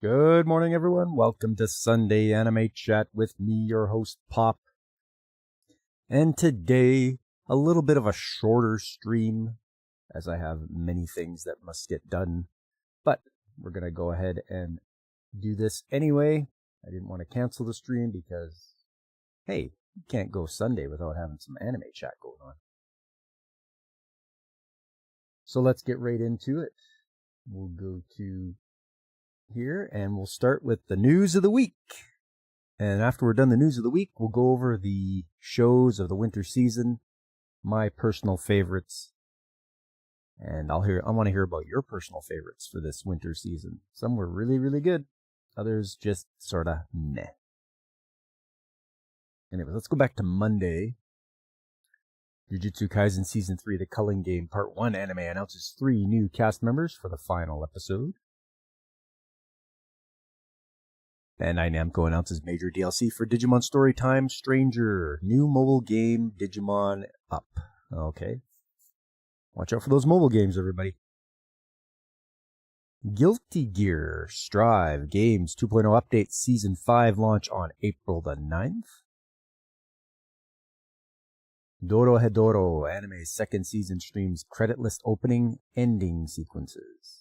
Good morning, everyone. Welcome to Sunday Anime Chat with me, your host, Pop. And today, a little bit of a shorter stream, as I have many things that must get done. But we're going to go ahead and do this anyway. I didn't want to cancel the stream because, hey, you can't go Sunday without having some anime chat going on. So let's get right into it. We'll go to here and we'll start with the news of the week. And after we're done the news of the week, we'll go over the shows of the winter season, my personal favorites. And I want to hear about your personal favorites for this winter season. Some were really, really good. Others just sort of meh. Anyway, let's go back to Monday. Jujutsu Kaisen Season 3, The Culling Game Part 1 anime announces 3 new cast members for the final episode. Bandai Namco announces major DLC for Digimon Storytime Stranger. New mobile game, Digimon Up. Okay. Watch out for those mobile games, everybody. Guilty Gear Strive Games 2.0 Update Season 5 launch on April the 9th. Dorohedoro Anime's second season streams creditless opening, ending sequences.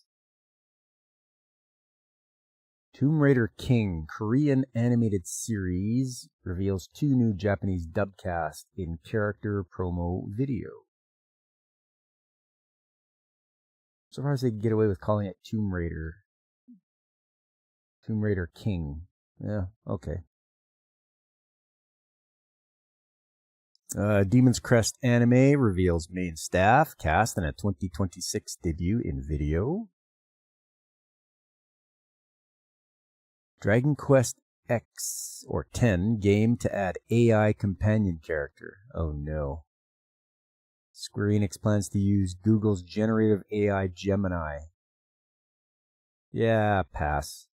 Tomb Raider King Korean animated series reveals 2 new Japanese dubcast in character promo video. So far as they can get away with calling it Tomb Raider King. Yeah, okay. Demon's Crest Anime reveals main staff, cast, and a 2026 debut in video. Dragon Quest X or 10 game to add AI companion character. Oh no. Square Enix plans to use Google's generative AI Gemini. Yeah, pass.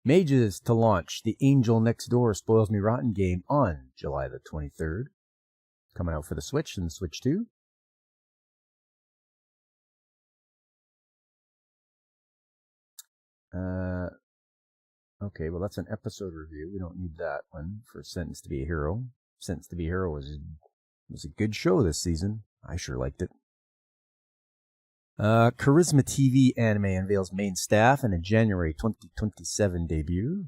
Mages to launch the Angel Next Door Spoils Me Rotten game on July the 23rd. Coming out for the Switch and the Switch 2. Okay, well that's an episode review. We don't need that one for Sentence to be a Hero. Sentence to be a Hero was a good show this season. I sure liked it. Charisma TV anime unveils main staff in a January 2027 debut.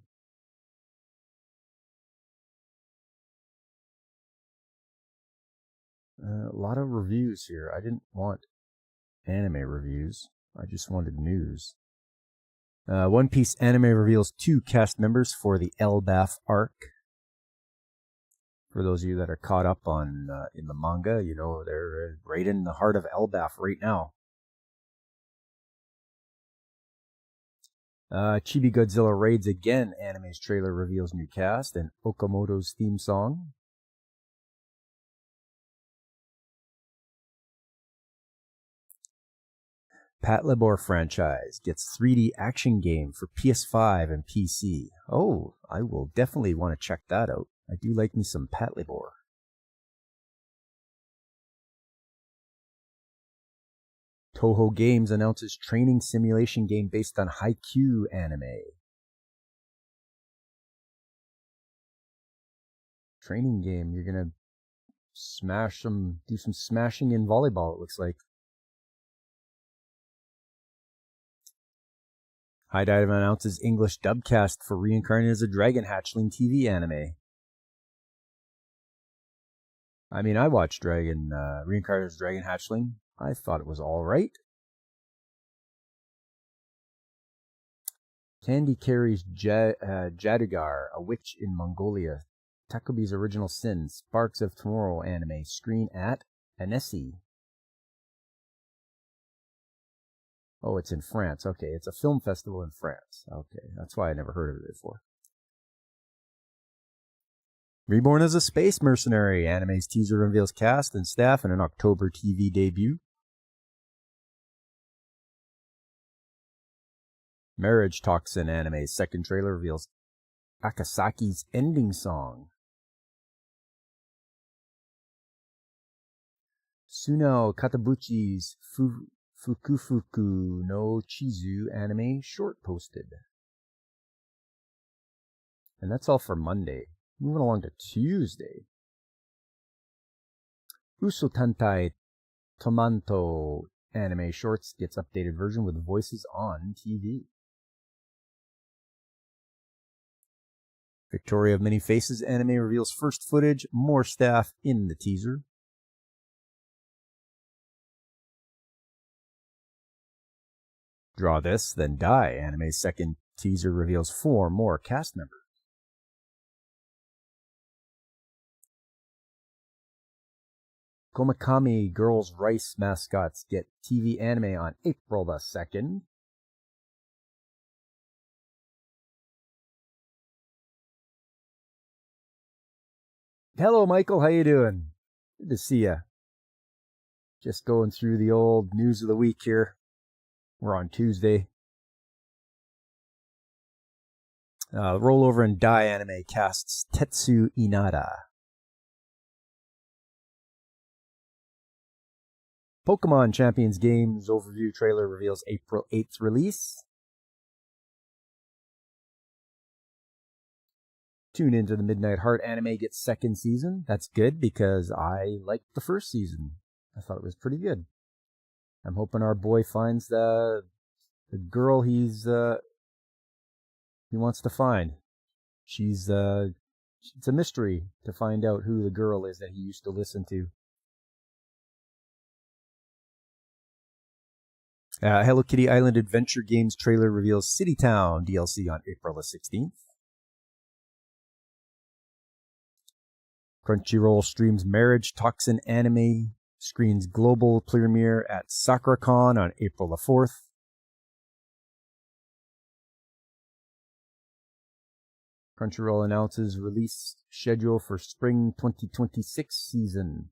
A lot of reviews here. I didn't want anime reviews. I just wanted news. One Piece anime reveals 2 cast members for the Elbaf arc. For those of you that are caught up on in the manga, you know they're right in the heart of Elbaf right now. Chibi Godzilla Raids Again anime's trailer reveals new cast and Okamoto's theme song. Patlabor franchise gets 3D action game for PS5 and PC. Oh, I will definitely want to check that out. I do like me some Patlabor. Toho Games announces training simulation game based on Haikyuu anime. Training game, you're gonna do some smashing in volleyball, it looks like. High Dive announces English dubcast for Reincarnated as a Dragon Hatchling TV anime. I mean, I watched Reincarnated as a Dragon Hatchling. I thought it was alright. Candy carries Jadugar, a witch in Mongolia. Takobi's Original Sin, Sparks of Tomorrow anime, screen at Annecy. Oh, it's in France. Okay, it's a film festival in France. Okay, that's why I never heard of it before. Reborn as a Space Mercenary, anime's teaser reveals cast and staff in an October TV debut. Marriage Toxin anime's second trailer reveals Akasaki's ending song. Sunao Katabuchi's Fukufuku no Chizu anime short posted. And that's all for Monday. Moving along to Tuesday. Usotantai Tomanto anime shorts gets updated version with voices on TV. Victoria of Many Faces anime reveals first footage, more staff in the teaser. Draw This, Then Die anime's second teaser reveals 4 more cast members. Komikami Girls Rice mascots get TV anime on April the 2nd. Hello, Michael. How you doing? Good to see you. Just going through the old news of the week here. We're on Tuesday. Rollover and Die anime casts Tetsu Inada. Pokemon Champions Games overview trailer reveals April 8th release. Tune into the Midnight Heart anime gets second season. That's good because I liked the first season. I thought it was pretty good. I'm hoping our boy finds the girl he wants to find. It's a mystery to find out who the girl is that he used to listen to. Hello Kitty Island Adventure Games trailer reveals City Town DLC on April the 16th. Crunchyroll streams Marriage Toxin anime, screens global premiere at SakuraCon on April the 4th. Crunchyroll announces release schedule for spring 2026 season.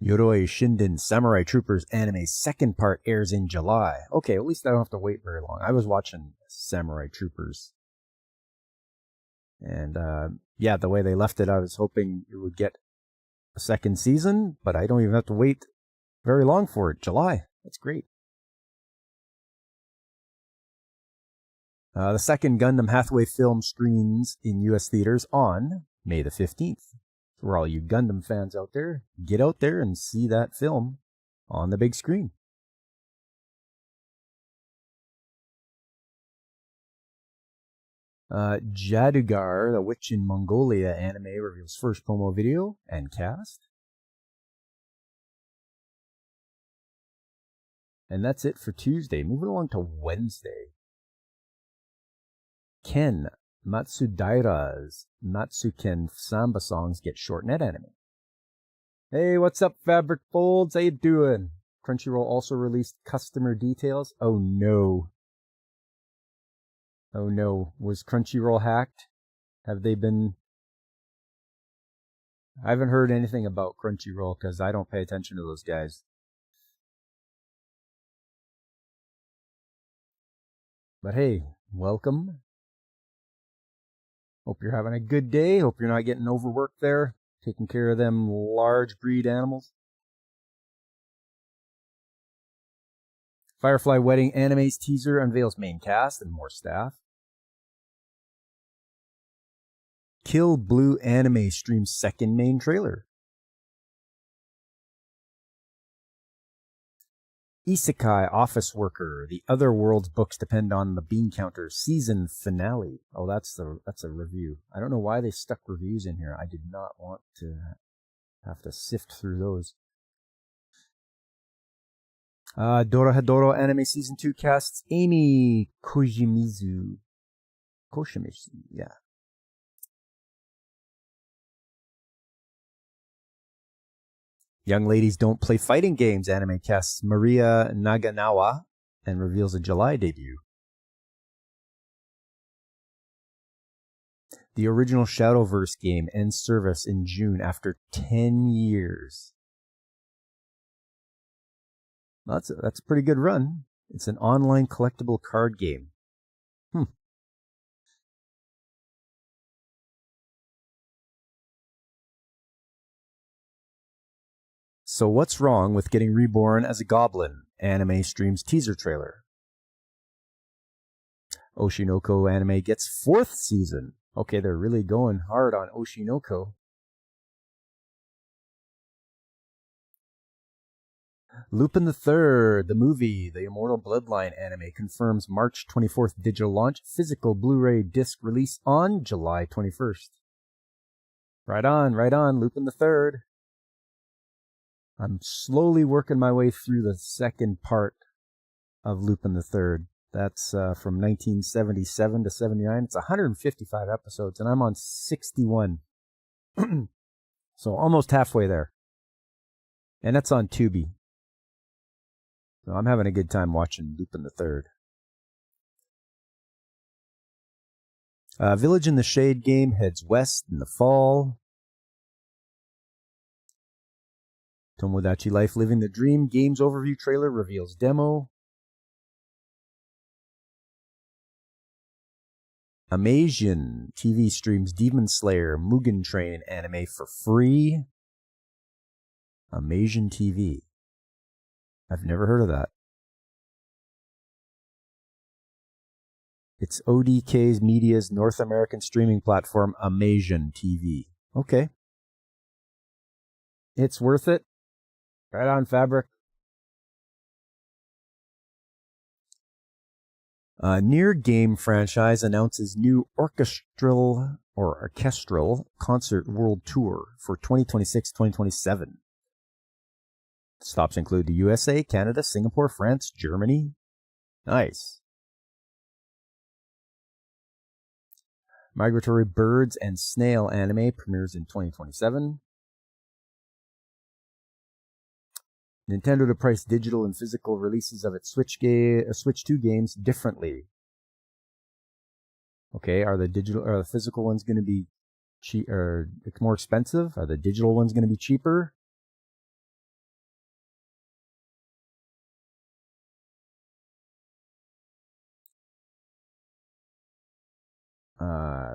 Yoroi Shinden Samurai Troopers anime second part airs in July. Okay, at least I don't have to wait very long. I was watching Samurai Troopers. And yeah, the way they left it, I was hoping it would get a second season, but I don't even have to wait very long for it. July. That's great. The second Gundam Hathaway film screens in U.S. theaters on May the 15th. For all you Gundam fans out there, get out there and see that film on the big screen. Jadugar, the Witch in Mongolia anime reveals first promo video and cast. And that's it for Tuesday. Moving along to Wednesday. Ken Matsudaira's Matsuken Samba songs get shortnet anime. Hey, what's up, Fabric Folds? How you doing? Crunchyroll also released customer details. Oh no. Oh no. Was Crunchyroll hacked? Have they been... I haven't heard anything about Crunchyroll because I don't pay attention to those guys. But hey, welcome. Hope you're having a good day. Hope you're not getting overworked there, taking care of them large breed animals. Firefly Wedding Anime's teaser unveils main cast and more staff. Kill Blue Anime streams second main trailer. Isekai Office Worker, The Other World's books depend on the bean counter season finale. Oh, that's a review. I don't know why they stuck reviews in here. I did not want to have to sift through those. Dorohedoro Anime Season 2 casts Amy Koshimizu, yeah. Young Ladies Don't Play Fighting Games anime casts Maria Naganawa and reveals a July debut. The original Shadowverse game ends service in June after 10 years. That's a pretty good run. It's an online collectible card game. So what's wrong with getting reborn as a goblin? Anime streams teaser trailer. Oshinoko anime gets 4th season. Okay, they're really going hard on Oshinoko. Lupin the Third, the movie, the Immortal Bloodline anime, confirms March 24th digital launch, physical Blu-ray disc release on July 21st. Right on, Lupin the Third. I'm slowly working my way through the second part of Lupin the Third. That's from 1977 to 79. It's 155 episodes, and I'm on 61. So almost halfway there. And that's on Tubi. So I'm having a good time watching Lupin the Third. Village in the Shade game heads west in the fall. Tomodachi Life Living the Dream games overview trailer reveals demo. Amazing TV streams Demon Slayer Mugen Train anime for free. Amazing TV. I've never heard of that. It's ODK's Media's North American streaming platform, Amazing TV. Okay. It's worth it. Right on, Fabric. Near Game franchise announces new orchestral concert world tour for 2026-2027. Stops include the USA, Canada, Singapore, France, Germany. Nice. Migratory Birds and Snail anime premieres in 2027. Nintendo to price digital and physical releases of its Switch 2 games differently. Okay, are the physical ones going to be cheap or more expensive? Are the digital ones going to be cheaper?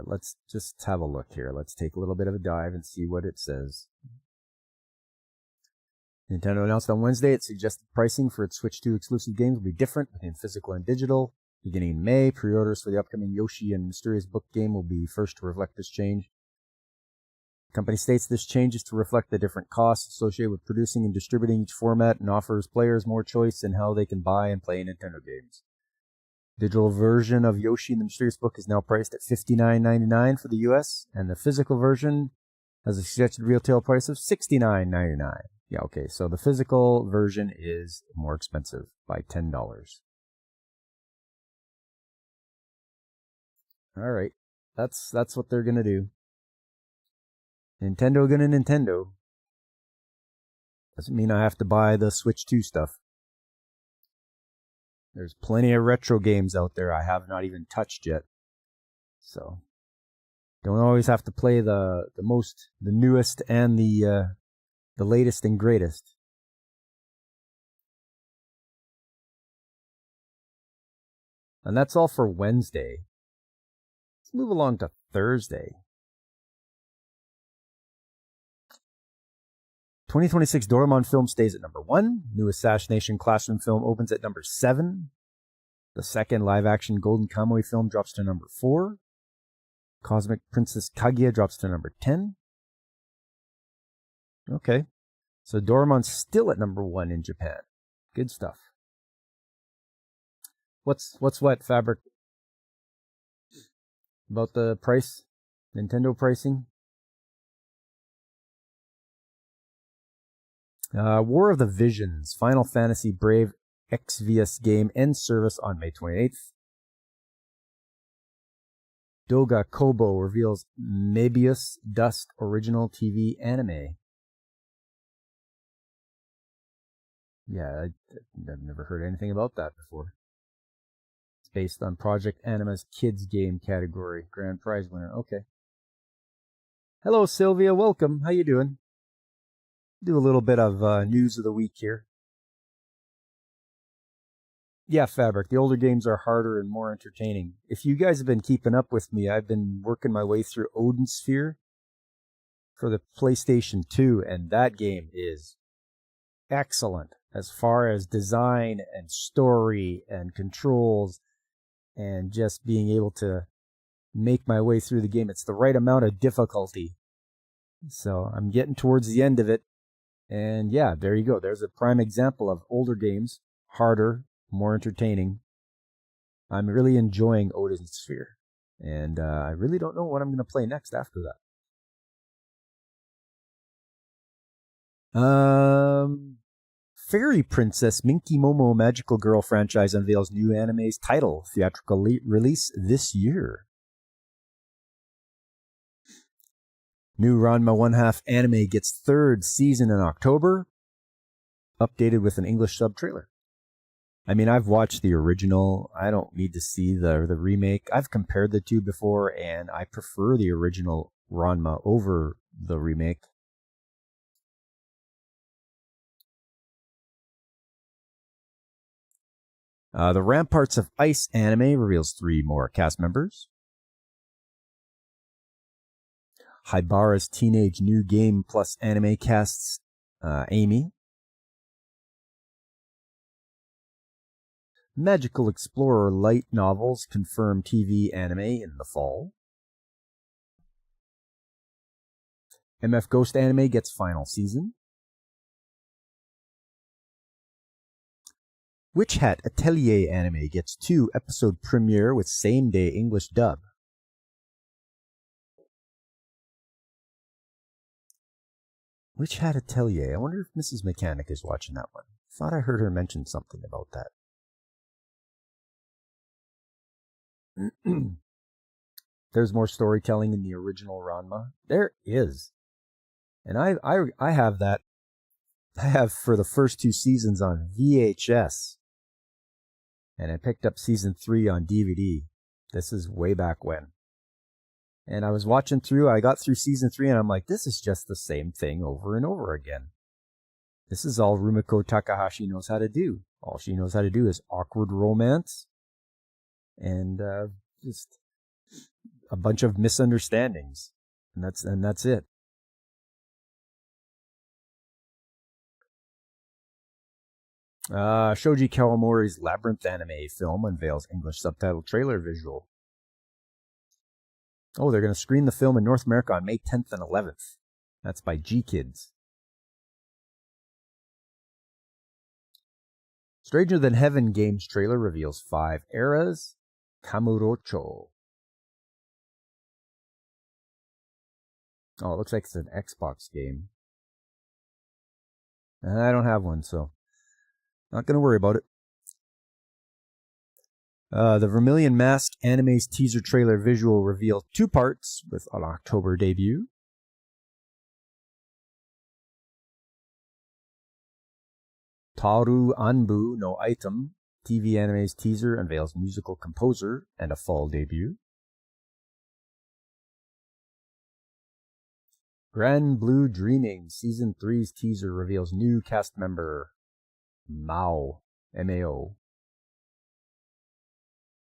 Let's just have a look here. Let's take a little bit of a dive and see what it says. Nintendo announced on Wednesday its suggested pricing for its Switch 2 exclusive games will be different between physical and digital. Beginning in May, pre-orders for the upcoming Yoshi and Mysterious Book game will be first to reflect this change. The company states this change is to reflect the different costs associated with producing and distributing each format and offers players more choice in how they can buy and play Nintendo games. Digital version of Yoshi and the Mysterious Book is now priced at $59.99 for the US, and the physical version has a suggested retail price of $69.99. Yeah, okay, so the physical version is more expensive by $10. All right, that's what they're gonna do. Nintendo gonna Nintendo. Doesn't mean I have to buy the Switch 2 stuff. There's plenty of retro games out there I have not even touched yet. So, don't always have to play the newest and the latest and greatest. And that's all for Wednesday. Let's move along to Thursday. 2026 Doraemon film stays at number 1. New Assassination Classroom film opens at number 7. The second live-action Golden Kamuy film drops to number 4. Cosmic Princess Kaguya drops to number 10. Okay. So Doraemon's still at number 1 in Japan. Good stuff. What's what, Fabric? About the price? Nintendo pricing? War of the Visions, Final Fantasy Brave Exvius game ends service on May 28th. Doga Kobo reveals Mebius Dust original TV anime. Yeah, I've never heard anything about that before. It's based on Project Anima's Kids Game category. Grand prize winner. Okay. Hello, Sylvia. Welcome. How you doing? Do a little bit of news of the week here. Yeah, Fabric, the older games are harder and more entertaining. If you guys have been keeping up with me, I've been working my way through Odin Sphere for the PlayStation 2, and that game is excellent as far as design and story and controls and just being able to make my way through the game. It's the right amount of difficulty. So I'm getting towards the end of it. And yeah, there you go. There's a prime example of older games, harder, more entertaining. I'm really enjoying Odin Sphere. And I really don't know what I'm going to play next after that. Fairy Princess Minky Momo Magical Girl franchise unveils new anime's title, theatrical release this year. New Ranma 1/2 anime gets third season in October, updated with an English sub-trailer. I mean, I've watched the original. I don't need to see the remake. I've compared the two before, and I prefer the original Ranma over the remake. The Ramparts of Ice anime reveals 3 more cast members. Haibara's Teenage New Game Plus anime casts Amy. Magical Explorer light novels confirm TV anime in the fall. MF Ghost anime gets final season. Witch Hat Atelier anime gets 2-episode premiere with same-day English dub. Witch Hat Atelier. I wonder if Mrs. Mechanic is watching that one. Thought I heard her mention something about that. There's more storytelling in the original Ranma. There is. And I have that. I have for the first 2 seasons on VHS. And I picked up season 3 on DVD. This is way back when. And I was watching through, I got through season 3 and I'm like, this is just the same thing over and over again. This is all Rumiko Takahashi knows how to do. All she knows how to do is awkward romance and just a bunch of misunderstandings. And that's it. Shoji Kawamori's Labyrinth anime film unveils English subtitle trailer visual. Oh, they're going to screen the film in North America on May 10th and 11th. That's by G-Kids. Stranger Than Heaven games trailer reveals 5 eras. Kamurocho. Oh, it looks like it's an Xbox game. I don't have one, so not going to worry about it. The Vermilion Mask anime's teaser trailer visual revealed 2 parts with an October debut. Taru Anbu no Item TV anime's teaser unveils musical composer and a fall debut. Grand Blue Dreaming Season 3's teaser reveals new cast member Mao, M-A-O.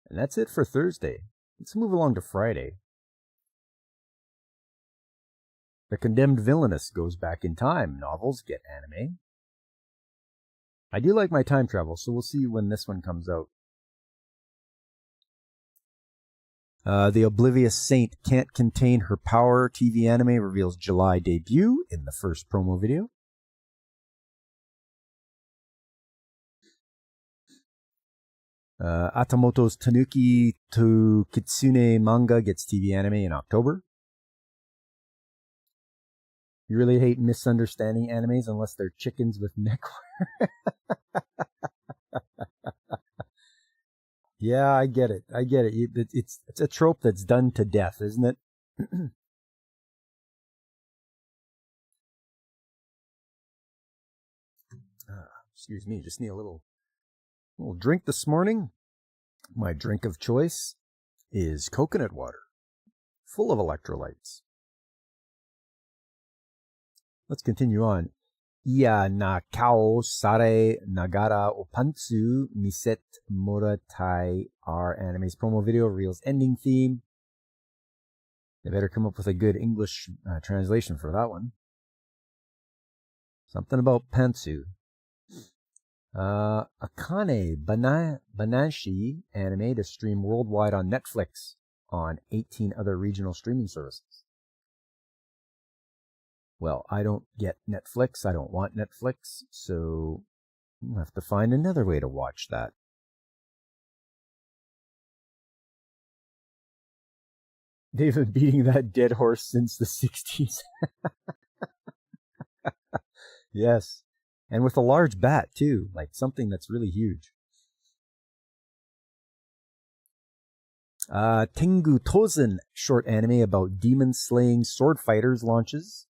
And that's it for Thursday. Let's move along to Friday. The Condemned Villainous goes back in time. Novels get anime. I do like my time travel, so we'll see when this one comes out. The Oblivious Saint Can't Contain Her Power TV anime reveals July debut in the first promo video. Atamoto's Tanuki to Kitsune manga gets TV anime in October. You really hate misunderstanding animes unless they're chickens with neckwear. Yeah, I get it. It's a trope that's done to death, isn't it? Excuse me, just need a little drink this morning. My drink of choice is coconut water, full of electrolytes. Let's continue on. Iya na kao sare nagara opantsu miset moratai. Our anime's promo video reveals ending theme. They better come up with a good English translation for that one. Something about pantsu. Akane Banashi anime to stream worldwide on Netflix on 18 other regional streaming services. Well, I don't get Netflix. I don't want Netflix, so we'll have to find another way to watch that. They've been beating that dead horse since the 60s. Yes. And with a large bat, too. Like something that's really huge. Tengu Tozen short anime about demon-slaying sword fighters launches.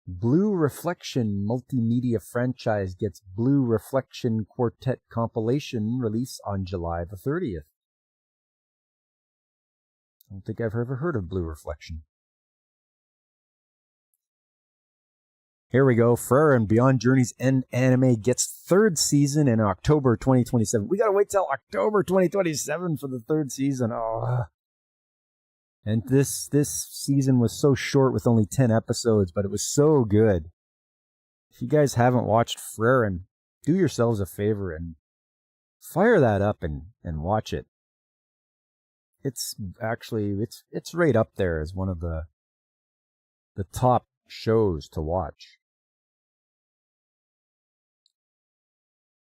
Blue Reflection multimedia franchise gets Blue Reflection Quartet compilation release on July the 30th. I don't think I've ever heard of Blue Reflection. Here we go. Frieren Beyond Journey's End anime gets third season in October 2027. We gotta wait till October 2027 for the third season. Oh. And this season was so short with only 10 episodes, but it was so good. If you guys haven't watched Frieren, do yourselves a favor and fire that up and watch it. It's actually, it's right up there as one of the top shows to watch.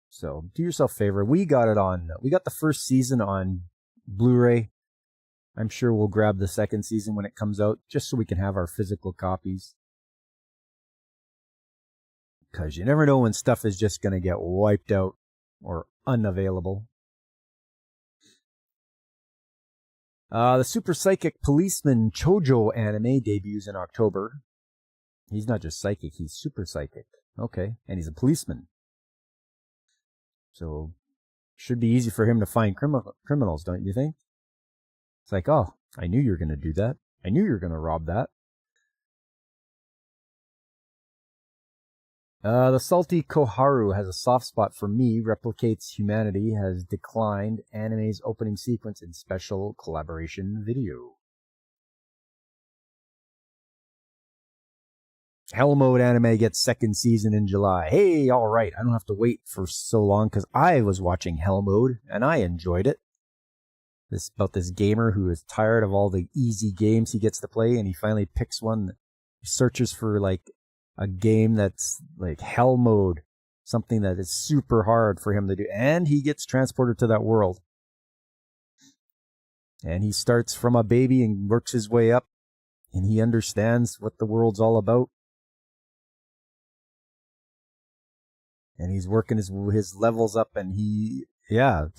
So do yourself a favor. We got the first season on Blu-ray. I'm sure we'll grab the second season when it comes out, just so we can have our physical copies. Because you never know when stuff is just going to get wiped out or unavailable. The Super Psychic Policeman Chojo anime debuts in October. He's not just psychic, he's super psychic. Okay, and he's a policeman. So, should be easy for him to find criminals, don't you think? It's like, oh, I knew you were going to do that. I knew you were going to rob that. The Salty Koharu has a soft spot for me, replicates humanity, has declined anime's opening sequence in special collaboration video. Hell Mode anime gets second season in July. Hey, all right. I don't have to wait for so long because I was watching Hell Mode and I enjoyed it. This about this gamer who is tired of all the easy games he gets to play, and he finally picks one that he searches for like a game that's like Hell Mode, something that is super hard for him to do, and he gets transported to that world. And he starts from a baby and works his way up, and he understands what the world's all about. And he's working his levels up, and the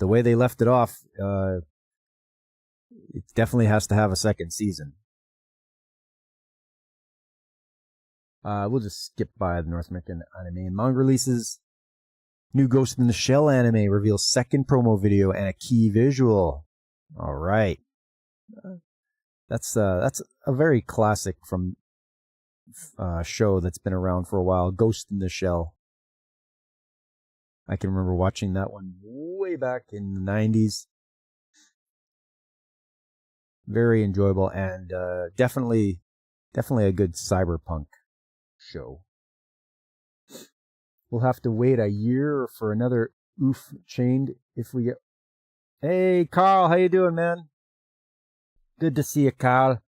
way they left it off, it definitely has to have a second season. We'll just skip by the North American anime and manga releases. New Ghost in the Shell anime reveals second promo video and a key visual. All right. That's a very classic from show that's been around for a while, Ghost in the Shell. I can remember watching that one way back in the 90s. Very enjoyable and definitely a good cyberpunk show. We'll have to wait a year for another Oof Chained if we get... Hey, Carl, how you doing, man? Good to see you, Carl.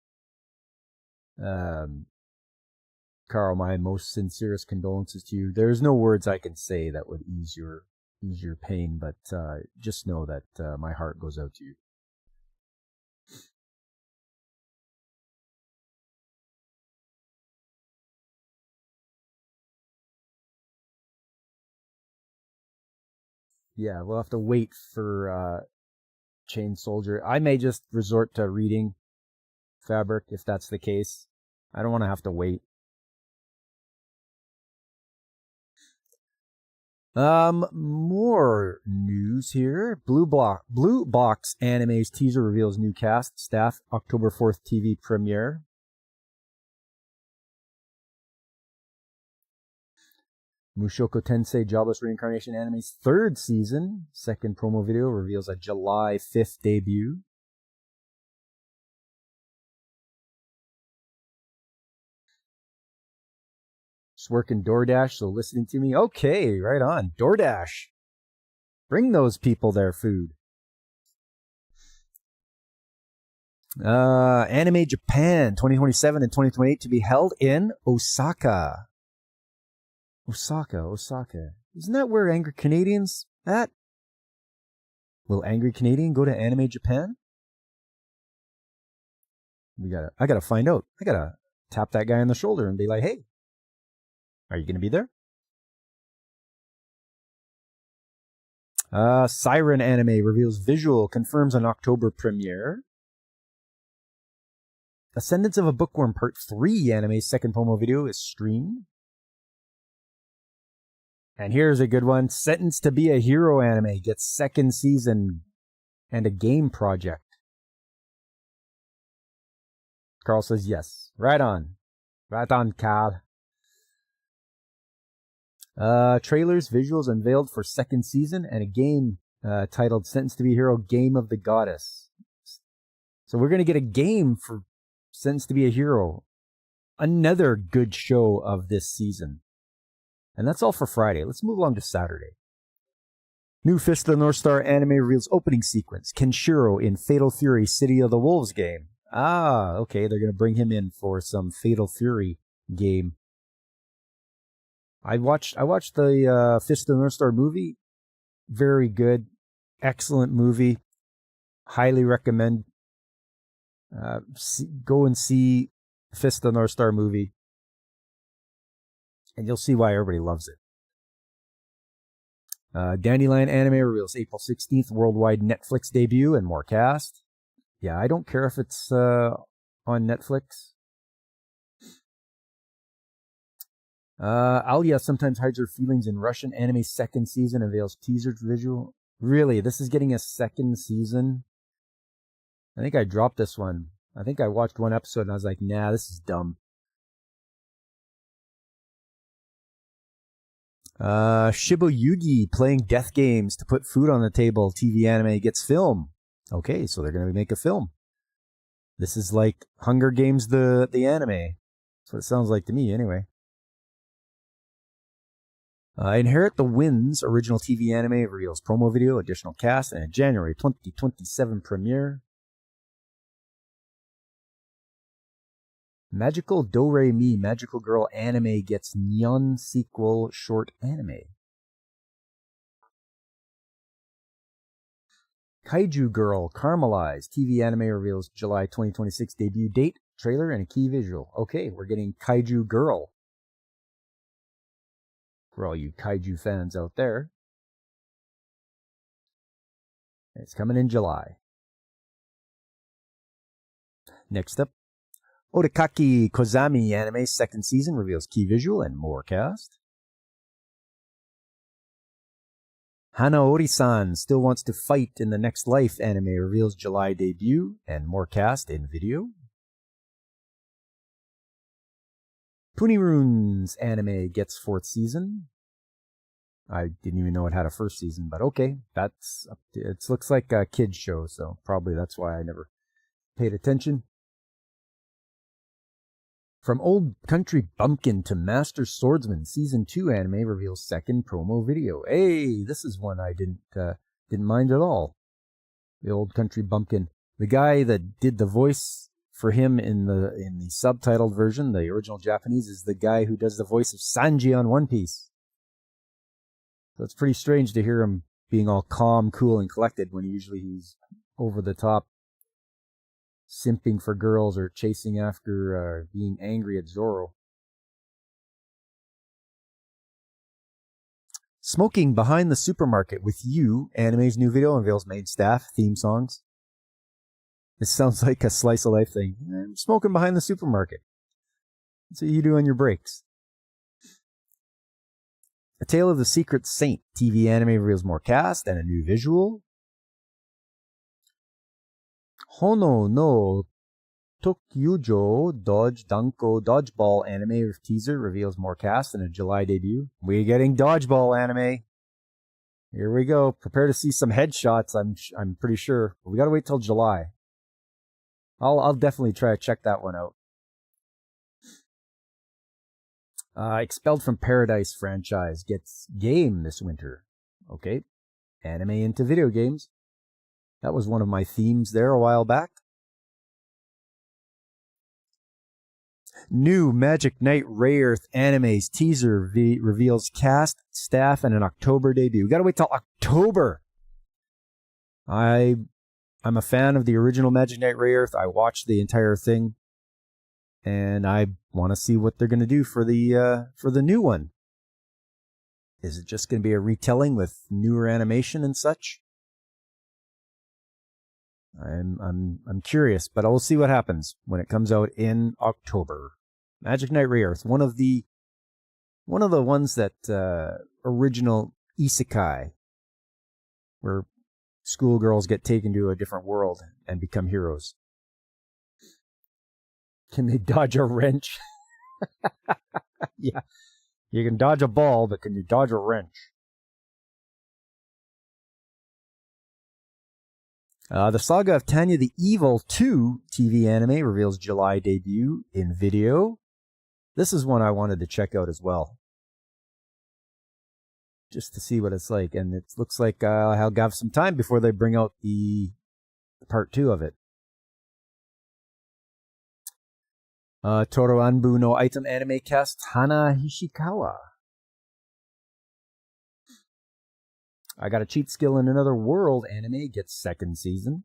Carl, my most sincerest condolences to you. There's no words I can say that would ease your pain, but just know that my heart goes out to you. Yeah, we'll have to wait for Chain Soldier. I may just resort to reading Fabric if that's the case. I don't want to have to wait. More news here. Blue Box Anime's teaser reveals new cast, staff, October 4th TV premiere. Mushoku Tensei Jobless Reincarnation Anime's third season, second promo video reveals a July 5th debut. Just working DoorDash, so listening to me. Okay, right on. DoorDash. Bring those people their food. Anime Japan 2027 and 2028 to be held in Osaka. Osaka. Isn't that where Angry Canadian's at? Will Angry Canadian go to Anime Japan? I gotta find out. I gotta tap that guy on the shoulder and be like, hey, are you gonna be there? Siren Anime reveals visual, confirms an October premiere. Ascendance of a Bookworm Part 3 anime's second promo video is streamed. And here's a good one. Sentenced to be a Hero anime gets second season and a game project. Carl says yes. Right on. Right on, Carl. Trailers, visuals unveiled for second season and a game titled Sentenced to be a Hero Game of the Goddess. So we're going to get a game for Sentenced to be a Hero. Another good show of this season. And that's all for Friday. Let's move along to Saturday. New Fist of the North Star anime reveals opening sequence. Kenshiro in Fatal Fury City of the Wolves game. Ah, okay. They're going to bring him in for some Fatal Fury game. I watched the Fist of the North Star movie. Very good. Excellent movie. Highly recommend. Go and see Fist of the North Star movie. And you'll see why everybody loves it. Dandelion Anime reveals April 16th worldwide Netflix debut and more cast. Yeah, I don't care if it's on Netflix. Alia sometimes hides her feelings in Russian anime second season unveils teaser visual. Really, this is getting a second season? I think I dropped this one. I think I watched one episode and I was like, nah, this is dumb. Shibu Yugi playing death games to put food on the table. TV anime gets film. Okay, so they're going to make a film. This is like Hunger Games, the anime. That's what it sounds like to me, anyway. Inherit the Winds original TV anime reveals promo video, additional cast, and a January 2027 premiere. Magical Do-Re-Mi Magical Girl anime gets Nyan sequel short anime. Kaiju Girl Caramelized TV anime reveals July 2026 debut date, trailer, and a key visual. Okay, we're getting Kaiju Girl. For all you Kaiju fans out there. It's coming in July. Next up, Otakaki Kozami anime second season reveals key visual and more cast. Hanaori-san still wants to fight in the next life anime reveals July debut and more cast in video. Punirune's anime gets fourth season. I didn't even know it had a first season, but okay, it looks like a kid's show, so probably that's why I never paid attention. From Old Country Bumpkin to Master Swordsman, Season 2 anime reveals second promo video. Hey, this is one I didn't mind at all. The Old Country Bumpkin. The guy that did the voice for him in the subtitled version, the original Japanese, is the guy who does the voice of Sanji on One Piece. So it's pretty strange to hear him being all calm, cool, and collected when usually he's over the top, simping for girls or chasing after being angry at Zoro. Smoking Behind the Supermarket with You, anime's new video unveils main staff, theme songs. This sounds like a slice of life thing. I'm smoking behind the supermarket. That's what you do on your breaks. A Tale of the Secret Saint TV anime reveals more cast and a new visual. Hono no Tokyujo Dodge Danko Dodgeball anime teaser reveals more cast and a July debut. We're getting Dodgeball anime. Here we go. Prepare to see some headshots, I'm pretty sure. But we gotta wait till July. I'll definitely try to check that one out. Expelled from Paradise franchise gets game this winter. Okay. Anime into video games. That was one of my themes there a while back. New Magic Knight Rayearth Animes teaser reveals cast, staff, and an October debut. Gotta wait till October. I'm a fan of the original Magic Knight Rayearth. I watched the entire thing, and I want to see what they're gonna do for the new one. Is it just gonna be a retelling with newer animation and such? I'm curious, but I will see what happens when it comes out in October. Magic Knight Rayearth, one of the ones that original isekai, where schoolgirls get taken to a different world and become heroes. Can they dodge a wrench? Yeah, you can dodge a ball, but can you dodge a wrench? The Saga of Tanya the Evil 2 TV anime reveals July debut in video. This is one I wanted to check out as well, just to see what it's like. And it looks like I'll have some time before they bring out the part 2 of it. Toro Anbu no Item anime cast Hana Hishikawa. I Got a Cheat Skill in Another World anime gets second season.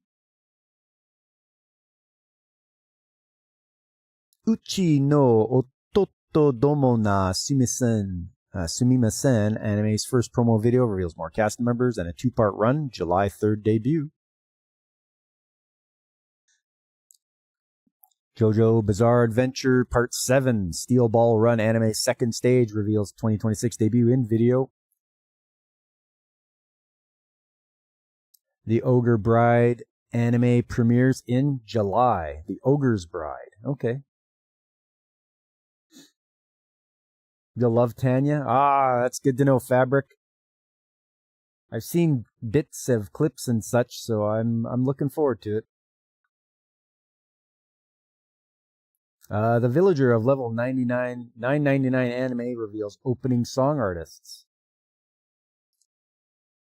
Uchi no Ototo Domo na Sumimasen anime's first promo video reveals more cast members and a 2-part run, July 3rd debut. JoJo Bizarre Adventure Part 7 Steel Ball Run anime second stage reveals 2026 debut in video. The Ogre Bride anime premieres in July. The Ogre's Bride. Okay. You'll love Tanya? Ah, that's good to know, Fabric. I've seen bits of clips and such, so I'm looking forward to it. The Villager of level 999 anime reveals opening song artists.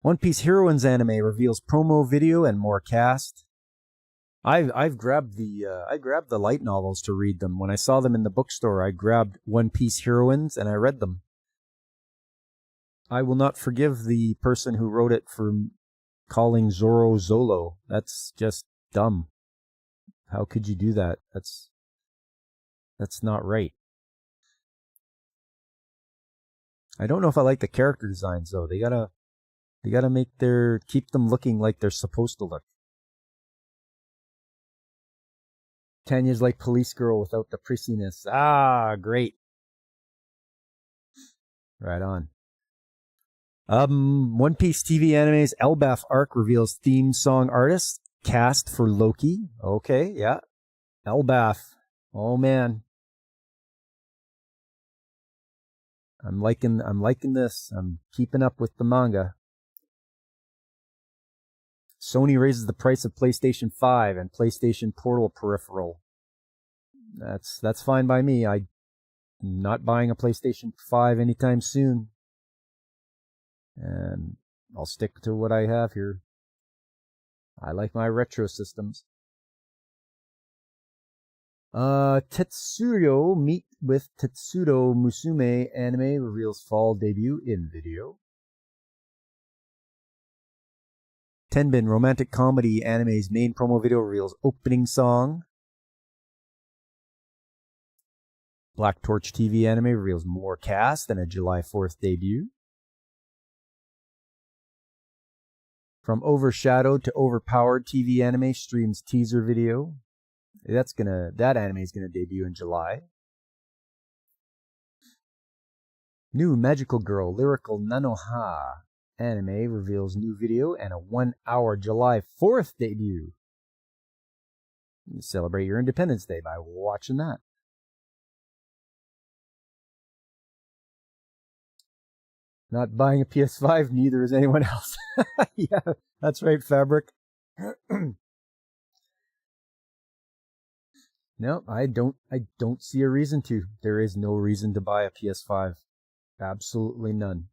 One Piece Heroines anime reveals promo video and more cast. I've grabbed the light novels to read them. When I saw them in the bookstore, I grabbed One Piece Heroines and I read them. I will not forgive the person who wrote it for calling Zoro Zolo. That's just dumb. How could you do that? That's not right. I don't know if I like the character designs though. They gotta keep them looking like they're supposed to look. Tanya's like Police Girl without the prissiness. Ah, great. Right on. One Piece TV anime's Elbaf arc reveals theme song artist cast for Loki. Okay, yeah. Elbaf. Oh man. I'm liking this. I'm keeping up with the manga. Sony raises the price of PlayStation 5 and PlayStation Portal peripheral. That's fine by me. I'm not buying a PlayStation 5 anytime soon. And I'll stick to what I have here. I like my retro systems. Tetsuyo Meet with Tetsudo Musume anime reveals fall debut in video. Tenbin romantic comedy anime's main promo video reveals opening song. Black Torch TV anime reveals more cast and a July 4th debut. From Overshadowed to Overpowered TV anime streams teaser video. That anime is gonna debut in July. New Magical Girl Lyrical Nanoha anime reveals new video and a 1-hour July 4th debut. You celebrate your Independence Day by watching that. Not buying a PS5, neither is anyone else. Yeah, that's right, Fabric. No, I don't see a reason to. There is no reason to buy a PS5. Absolutely none.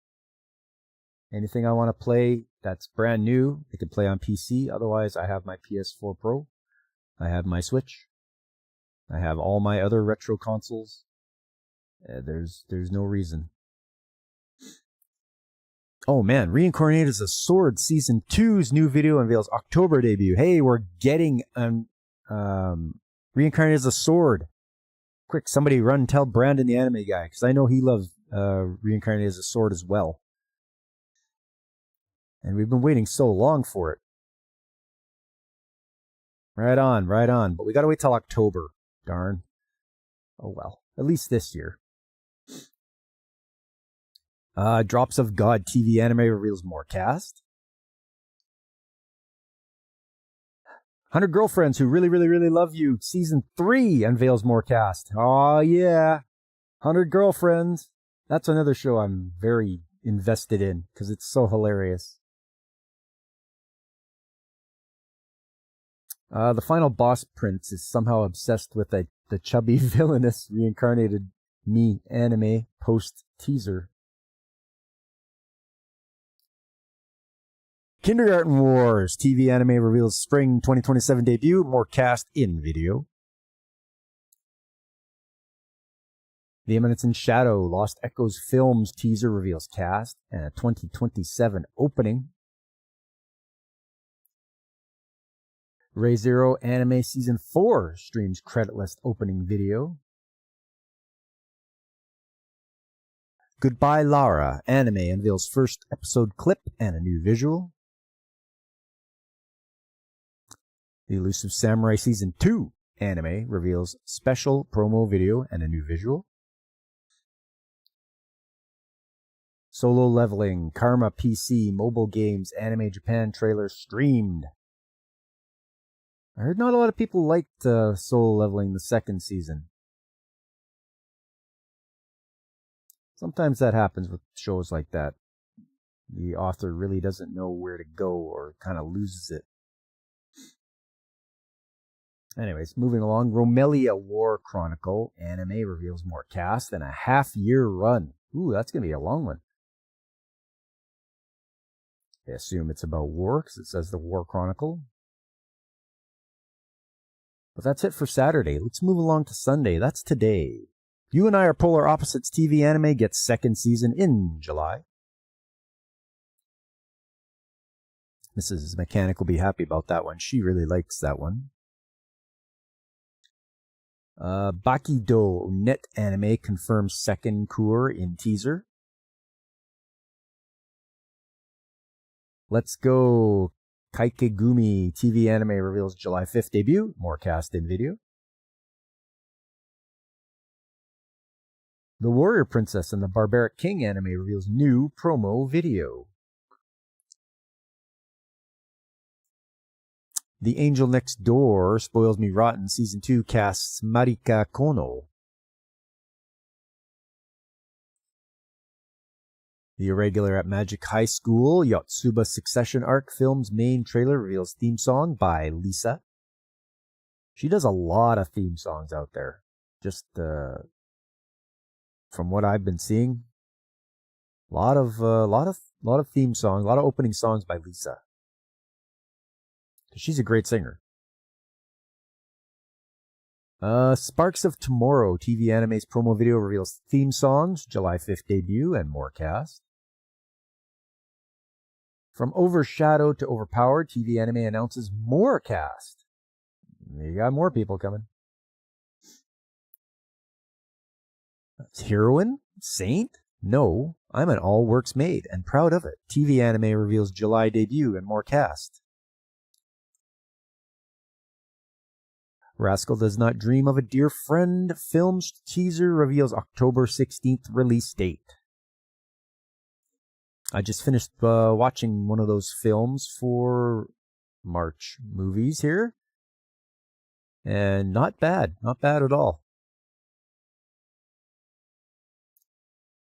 Anything I want to play that's brand new, I can play on PC. Otherwise, I have my PS4 Pro. I have my Switch. I have all my other retro consoles. There's no reason. Oh man, Reincarnated as a Sword Season 2's new video unveils October debut. Hey, we're getting Reincarnated as a Sword. Quick, somebody run and tell Brandon the anime guy, because I know he loves Reincarnated as a Sword as well. And we've been waiting so long for it. Right on, right on. But we gotta wait till October. Darn. Oh well. At least this year. Drops of God TV anime reveals more cast. 100 Girlfriends Who Really, Really, Really Love You Season 3 unveils more cast. Oh yeah. 100 Girlfriends. That's another show I'm very invested in because it's so hilarious. The final boss prince is somehow obsessed with the chubby villainous reincarnated me anime post teaser. Kindergarten Wars TV anime reveals spring 2027 debut. More cast in video. The Eminence in Shadow Lost Echoes Films teaser reveals cast and a 2027 opening. Re:Zero Anime Season 4 streams creditless opening video. Goodbye Lara anime unveils first episode clip and a new visual. The Elusive Samurai Season 2 anime reveals special promo video and a new visual. Solo Leveling Karma PC Mobile Games Anime Japan trailer streamed. I heard not a lot of people liked Solo Leveling the second season. Sometimes that happens with shows like that. The author really doesn't know where to go or kind of loses it. Anyways, moving along. Romelia War Chronicle anime reveals more cast and a half-year run. Ooh, that's going to be a long one. I assume it's about war because it says the War Chronicle. But that's it for Saturday. Let's move along to Sunday. That's today. You and I Are Polar Opposites TV anime gets second season in July. Mrs. Mechanic will be happy about that one. She really likes that one. Bakido Net anime confirms second cour in teaser. Let's Go Kaikegumi TV anime reveals July 5th debut. More cast in video. The Warrior Princess and the Barbaric King anime reveals new promo video. The Angel Next Door Spoils Me Rotten Season 2 casts Marika Kono. The Irregular at Magic High School Yotsuba Succession Arc film's main trailer reveals theme song by Lisa. She does a lot of theme songs out there. Just from what I've been seeing, a lot of theme songs, a lot of opening songs by Lisa. She's a great singer. Sparks of Tomorrow TV anime's promo video reveals theme songs, July 5th debut, and more cast. From Overshadowed to Overpowered, TV anime announces more cast. You got more people coming. Heroine? Saint? No, I'm an all works made and proud of it. TV anime reveals July debut and more cast. Rascal Does Not Dream of a Dear Friend film's teaser reveals October 16th release date. I just finished watching one of those films for March movies here. And not bad. Not bad at all.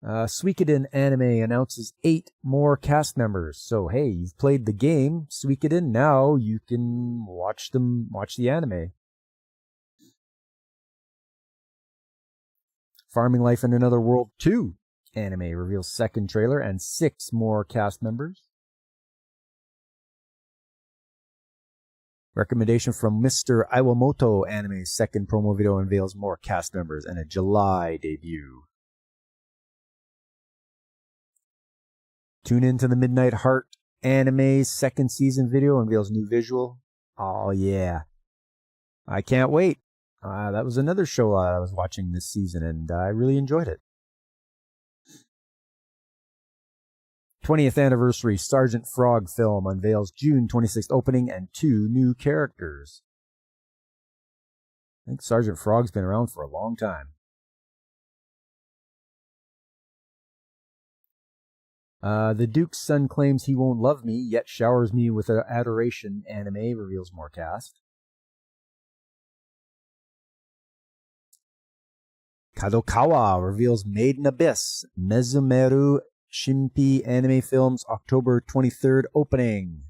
Suikoden Anime announces 8 more cast members. So, hey, you've played the game, Suikoden, now you can watch the anime. Farming Life in Another World 2 anime reveals second trailer and 6 more cast members. Recommendation from Mr. Iwamoto Anime's second promo video unveils more cast members and a July debut. Tune in to the Midnight Heart Anime's second season video unveils new visual. Oh yeah. I can't wait. That was another show I was watching this season and I really enjoyed it. 20th anniversary Sergeant Frog film unveils June 26th opening and 2 new characters. I think Sergeant Frog's been around for a long time. The Duke's son claims he won't love me, yet showers me with adoration. Anime reveals more cast. Kadokawa reveals Made in Abyss, Mezumeru Shinpi Anime Films October 23rd opening.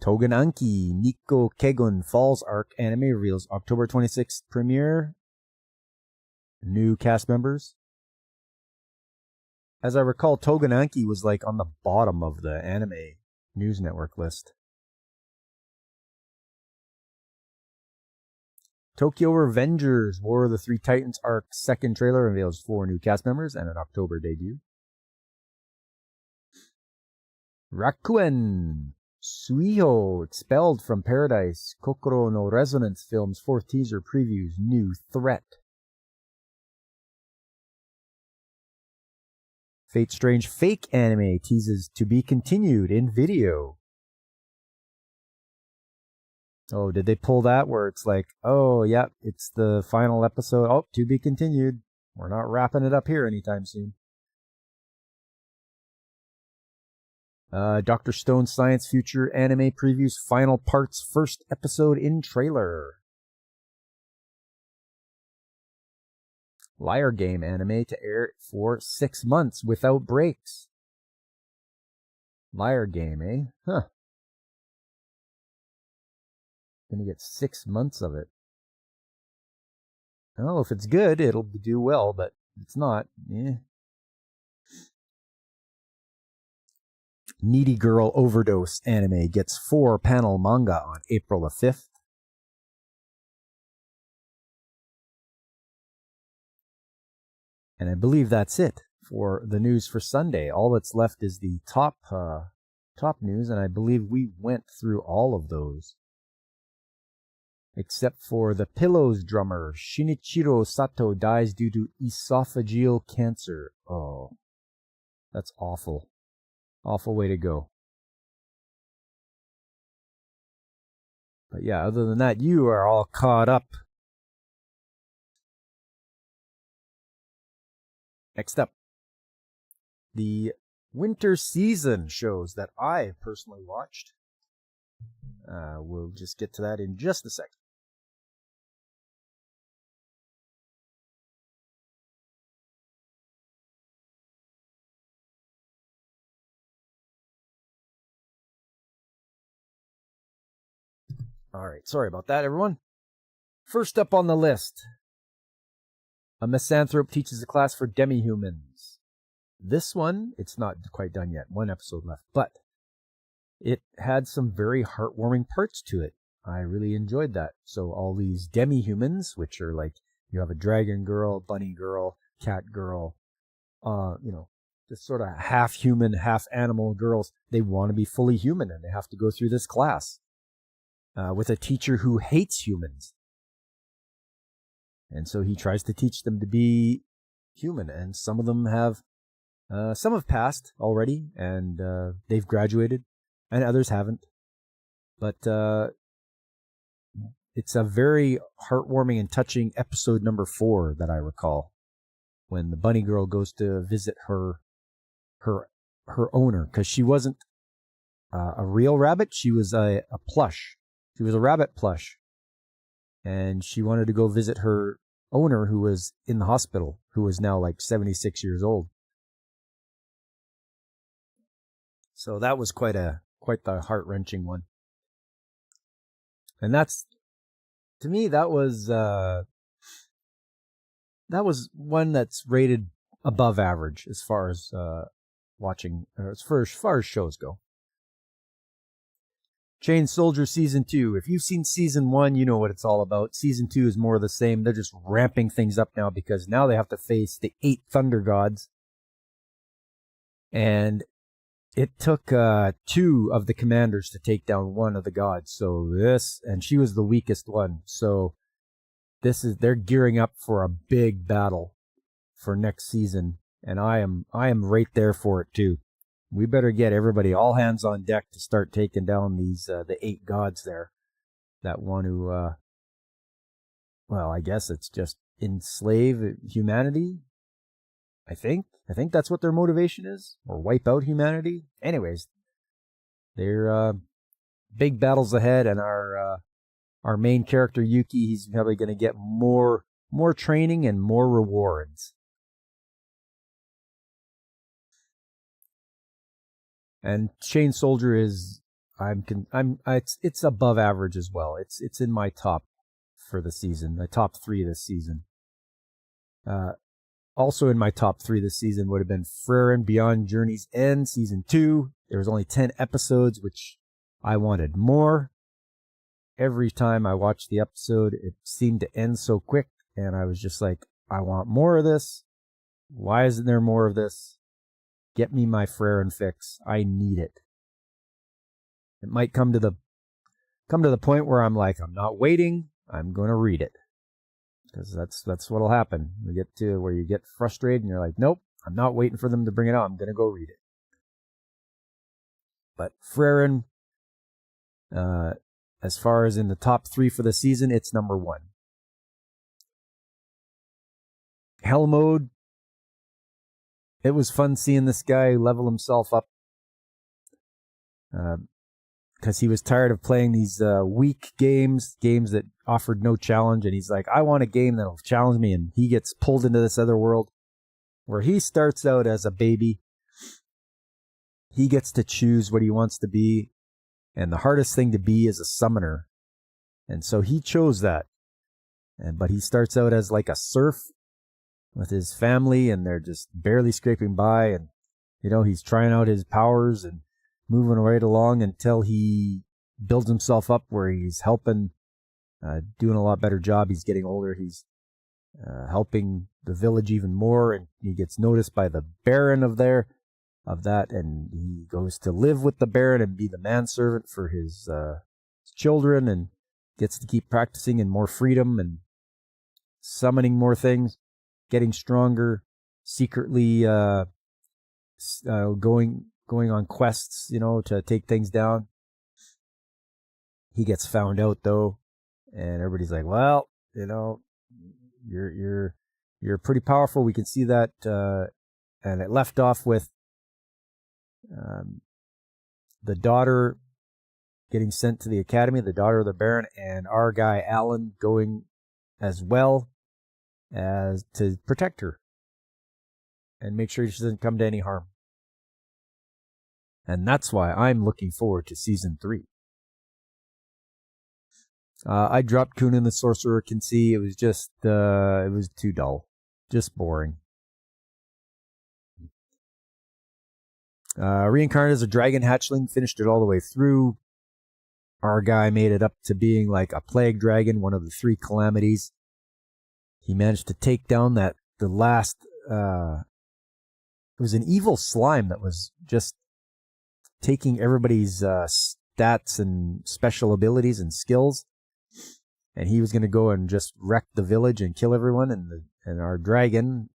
Togenanki Nikko Kegon Falls Arc Anime reveals October 26th premiere. New cast members. As I recall, Togenanki was like on the bottom of the anime news network list. Tokyo Revengers War of the Three Titans arc second trailer reveals 4 new cast members and an October debut. Rakuen Suiho Expelled from Paradise Kokoro no Resonance film's 4th teaser previews new threat. Fate Strange Fake Anime teases to be continued in video. Oh, did they pull that where it's like, oh, yeah, it's the final episode. Oh, to be continued. We're not wrapping it up here anytime soon. Dr. Stone Science Future Anime previews final parts first episode in trailer. Liar Game anime to air for 6 months without breaks. Liar Game, eh? Huh. Gonna get 6 months of it. Oh, if it's good, it'll do well, but if it's not, eh. Needy Girl Overdose anime gets 4-panel manga on April the 5th. And I believe that's it for the news for Sunday. All that's left is the top news, and I believe we went through all of those. Except for the Pillows drummer, Shinichiro Sato dies due to esophageal cancer. Oh, that's awful. Awful way to go. But yeah, other than that, you are all caught up. Next up, the winter season shows that I personally watched. We'll just get to that in just a second. Alright, sorry about that, everyone. First up on the list, a misanthrope teaches a class for demi-humans. This one, it's not quite done yet, 1 episode left, but it had some very heartwarming parts to it. I really enjoyed that. So all these demi-humans, which are like, you have a dragon girl, bunny girl, cat girl, just sort of half human, half animal girls, they want to be fully human and they have to go through this class. With a teacher who hates humans. And so he tries to teach them to be human. And some of them have passed already, and they've graduated, and others haven't. But it's a very heartwarming and touching episode number 4 that I recall, when the bunny girl goes to visit her owner, because she wasn't a real rabbit. She was a plush. She was a rabbit plush. And she wanted to go visit her owner, who was in the hospital, who was now like 76 years old. So that was quite the heart-wrenching one. And that's, to me, that was that was one that's rated above average as far as watching, as far as shows go. Chain Soldier Season 2. If you've seen Season 1, you know what it's all about. Season 2 is more of the same. They're just ramping things up now because now they have to face the 8 Thunder Gods. And it took 2 of the commanders to take down one of the gods. And she was the weakest one. So they're gearing up for a big battle for next season. And I am right there for it too. We better get everybody all hands on deck to start taking down these the 8 gods there. That one who I guess it's just enslave humanity. I think that's what their motivation is, or wipe out humanity. Anyways, they're big battles ahead, and our main character Yuki, he's probably going to get more training and more rewards. And Chain Soldier is it's above average as well. It's in my top for the season, the top 3 this season. Also in my top 3 this season would have been Frieren Beyond Journey's End, Season 2. There was only 10 episodes, which I wanted more. Every time I watched the episode, it seemed to end so quick, and I was just like, I want more of this. Why isn't there more of this? Get me my Frieren fix. I need it. It might come to the point where I'm like, I'm not waiting. I'm going to read it. Because that's what'll happen. You get to where you get frustrated and you're like, nope, I'm not waiting for them to bring it out. I'm going to go read it. But Frieren, as far as in the top 3 for the season, it's number 1. Hell Mode. It was fun seeing this guy level himself up. Because he was tired of playing these weak games that offered no challenge, and he's like, I want a game that'll challenge me, and he gets pulled into this other world where he starts out as a baby. He gets to choose what he wants to be, and the hardest thing to be is a summoner, and so he chose that. But he starts out as like a serf with his family, and they're just barely scraping by, and he's trying out his powers and moving right along until he builds himself up where he's helping, doing a lot better job. He's getting older. He's helping the village even more, and he gets noticed by the Baron of that, and he goes to live with the Baron and be the manservant for his children, and gets to keep practicing in more freedom and summoning more things, getting stronger, secretly going on quests, to take things down. He gets found out though, and everybody's like, well, you're pretty powerful. We can see that. And it left off with the daughter getting sent to the academy, the daughter of the Baron, and our guy Alan going as well as to protect her and make sure she doesn't come to any harm. And that's why I'm looking forward to Season 3. I dropped Conan the Sorcerer Kensi. It was just, it was too dull. Just boring. Reincarnated as a dragon hatchling, finished it all the way through. Our guy made it up to being like a plague dragon, one of the 3 calamities. He managed to take down the last, it was an evil slime that was just taking everybody's stats and special abilities and skills, and he was going to go and just wreck the village and kill everyone, and our dragon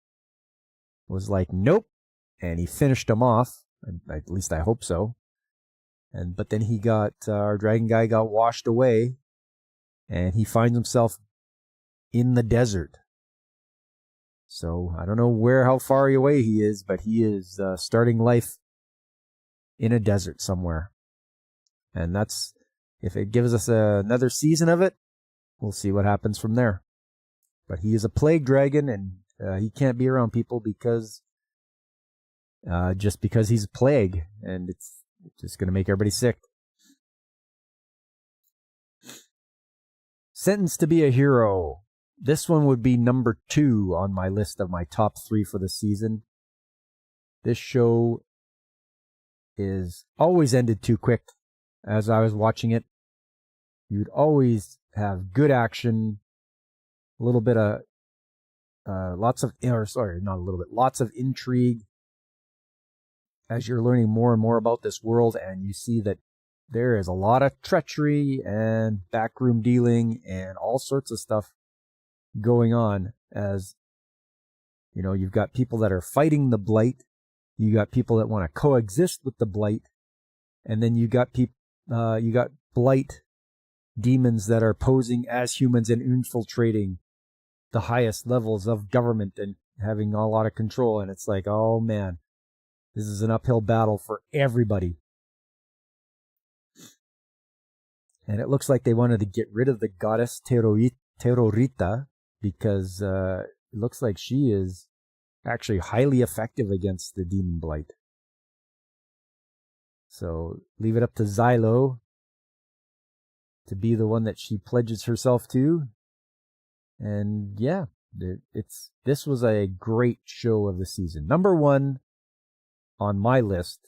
was like, nope, and he finished him off. At least I hope so. But then our dragon guy got washed away, and he finds himself in the desert. So I don't know how far away he is, but he is starting life in a desert somewhere. And if it gives us another season of it, we'll see what happens from there. But he is a plague dragon, and he can't be around people because he's a plague, and it's just going to make everybody sick. Sentenced to be a Hero. this one would be number 2 on my list of my top 3 for the season. This show is always ended too quick as I was watching it. You'd always have good action, a little bit of lots of intrigue as you're learning more and more about this world, and you see that there is a lot of treachery and backroom dealing and all sorts of stuff going on. As you know, you've got people that are fighting the Blight, you got people that want to coexist with the Blight, and then you got Blight demons that are posing as humans and infiltrating the highest levels of government and having a lot of control. And it's like, oh man, this is an uphill battle for everybody. And it looks like they wanted to get rid of the goddess Terorita because it looks like she is actually highly effective against the demon Blight. So leave it up to Xylo to be the one that she pledges herself to. And yeah, this was a great show of the season. Number 1 on my list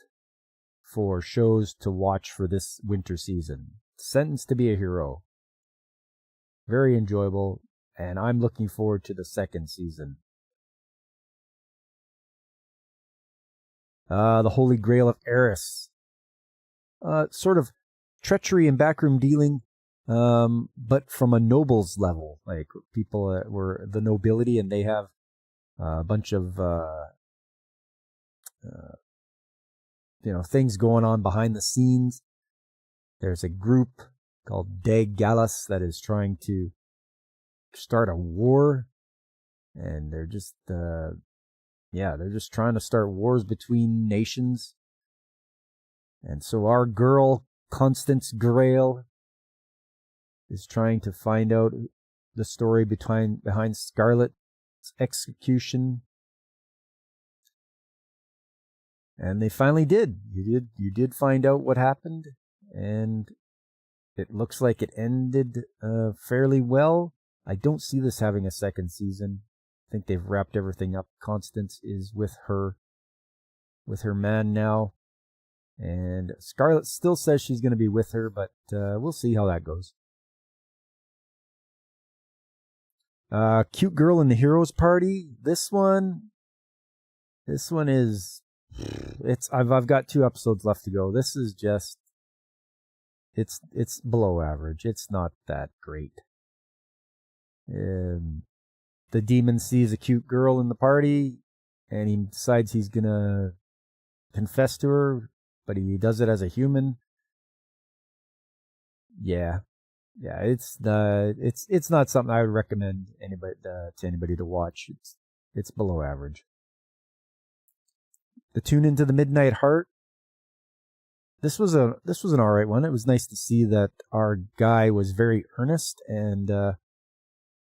for shows to watch for this winter season. Sentenced to be a Hero. Very enjoyable, and I'm looking forward to the second season. The Holy Grail of Eris. Sort of treachery and backroom dealing, but from a nobles level. Like people that were the nobility, and they have a bunch of things going on behind the scenes. There's a group called Dag Gallus that is trying to start a war, and they're just trying to start wars between nations. And so our girl Constance Grail is trying to find out the story behind Scarlet's execution. And they finally did. You did find out what happened, and it looks like it ended fairly well. I don't see this having a second season. I think they've wrapped everything up. Constance is with her man now, and Scarlet still says she's going to be with her, but we'll see how that goes. Cute Girl in the Heroes Party. This one is, I've got 2 episodes left to go. This is just, it's below average. It's not that great. The demon sees a cute girl in the party, and he decides he's gonna confess to her, but he does it as a human. Yeah, it's not something I would recommend anybody to watch. It's below average. The Tune Into the Midnight Heart. This was an alright one. It was nice to see that our guy was very earnest, and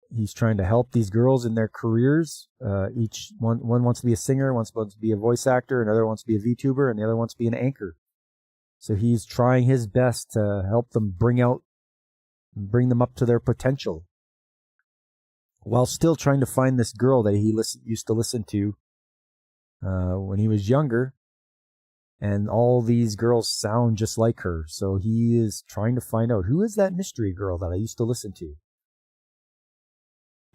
he's trying to help these girls in their careers. Each one wants to be a singer, one wants to be a voice actor, another wants to be a VTuber, and the other wants to be an anchor. So he's trying his best to help them bring them up to their potential, while still trying to find this girl that he used to listen to when he was younger. And all these girls sound just like her. So he is trying to find out, who is that mystery girl that I used to listen to?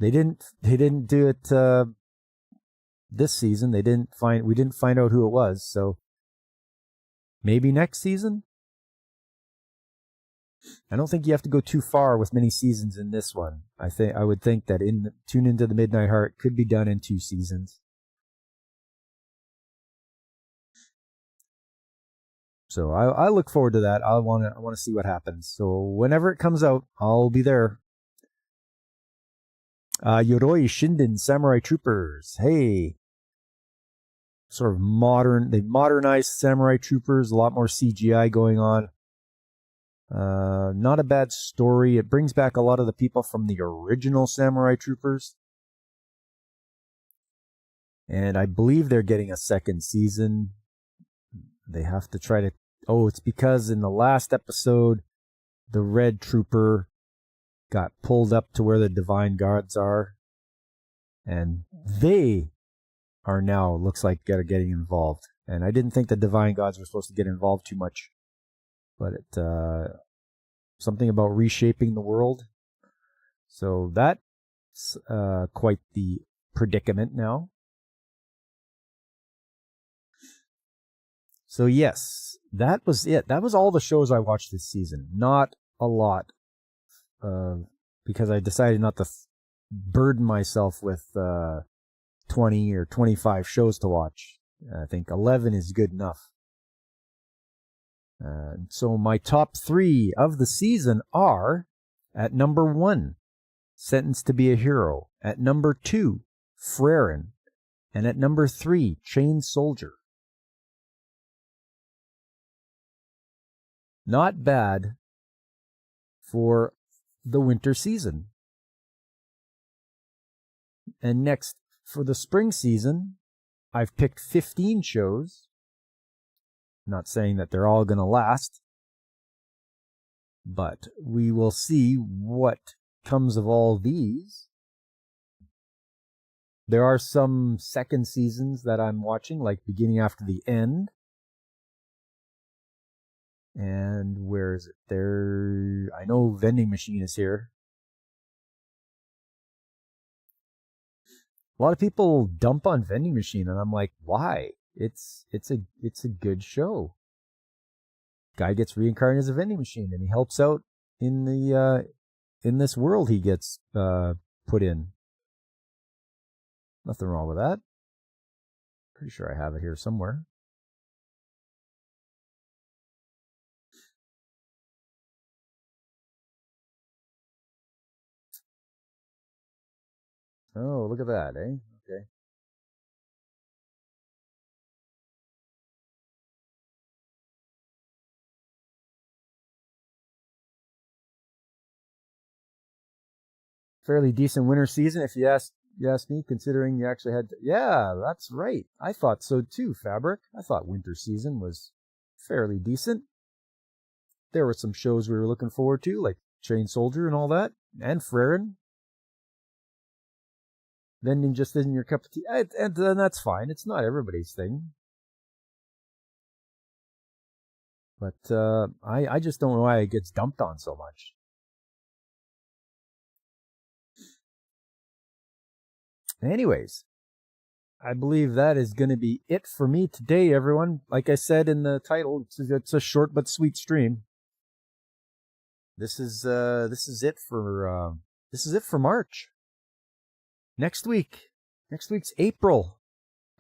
They didn't do it this season. We didn't find out who it was. So maybe next season? I don't think you have to go too far with many seasons in this one. I would think that Tune Into the Midnight Heart could be done in 2 seasons. So I look forward to that. I want to see what happens. So whenever it comes out, I'll be there. Yoroi Shinden Samurai Troopers. Hey. Sort of modern. They've modernized Samurai Troopers. A lot more CGI going on. Not a bad story. It brings back a lot of the people from the original Samurai Troopers. And I believe they're getting a second season. They have to try to... Oh, it's because in the last episode, the Red Trooper got pulled up to where the Divine Gods are, and they are now, looks like, getting involved. And I didn't think the Divine Gods were supposed to get involved too much, but something about reshaping the world. So that's quite the predicament now. So yes, that was it. That was all the shows I watched this season. Not a lot, because I decided not to burden myself with 20 or 25 shows to watch. I think 11 is good enough. So my top 3 of the season are: at number 1, Sentenced to be a Hero; at number 2, Freren; and at number 3, Chain Soldier. Not bad for the winter season. And next, for the spring season, I've picked 15 shows. Not saying that they're all going to last, but we will see what comes of all these. There are some second seasons that I'm watching, like Beginning After the End. And where is it? There, I know Vending Machine is here. A lot of people dump on Vending Machine, and I'm like, why? It's a good show. Guy gets reincarnated as a vending machine, and he helps out in the in this world he gets put in. Nothing wrong with that. Pretty sure I have it here somewhere. Oh, look at that, eh? Okay. Fairly decent winter season, if you ask me, considering you actually had to, yeah, that's right. I thought so too, Fabric. I thought winter season was fairly decent. There were some shows we were looking forward to, like Chain Soldier and all that, and Freren. Vending just isn't your cup of tea, and that's fine. It's not everybody's thing. But I just don't know why it gets dumped on so much. Anyways, I believe that is going to be it for me today, everyone. Like I said in the title, it's a short but sweet stream. This is it for March. Next week's April.